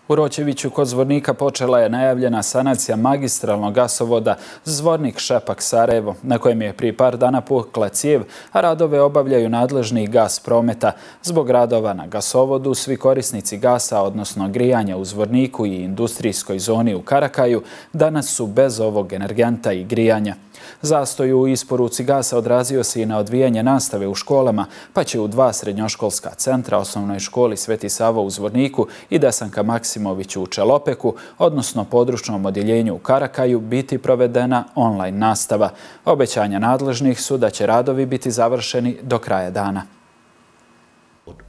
U Roćeviću kod Zvornika počela je najavljena sanacija magistralnog gasovoda Zvornik-Šepak-Sarajevo, na kojem je prije par dana pukla cijev, a radove obavljaju nadležni Gas prometa. Zbog radova na gasovodu, svi korisnici gasa, odnosno grijanja u Zvorniku i industrijskoj zoni u Karakaju, danas su bez ovog energenta i grijanja. Zastoj u isporuci gasa odrazio se i na odvijanje nastave u školama, pa će u 2 srednjoškolska centra, osnovnoj školi Sveti Savo u Zvorniku i Desanka Maksimović u Čelopeku, odnosno područnom odjeljenju u Karakaju, biti provedena online nastava. Obećanja nadležnih su da će radovi biti završeni do kraja dana.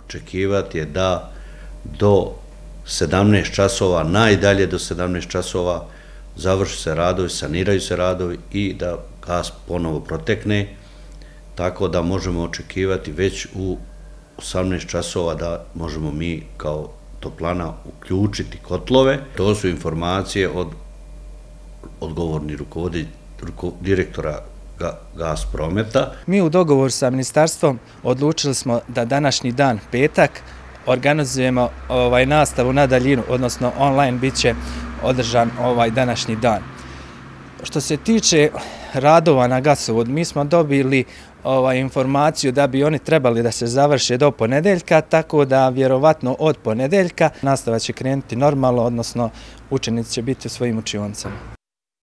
Očekivati je da do 17 časova, najdalje do 17 časova, završi se radovi, saniraju se radovi i da gas ponovo protekne, tako da možemo očekivati već u 18 časova da možemo mi kao toplana uključiti kotlove. To su informacije od odgovornih direktora Gas prometa. Mi u dogovoru sa ministarstvom odlučili smo da današnji dan, petak, organizujemo nastavu na daljinu, odnosno online bit će održan današnji dan. Što se tiče radova na gasovodu, mi smo dobili informaciju da bi oni trebali da se završe do ponedeljka, tako da vjerovatno od ponedeljka nastava će krenuti normalno, odnosno učenici će biti u svojim učionicama.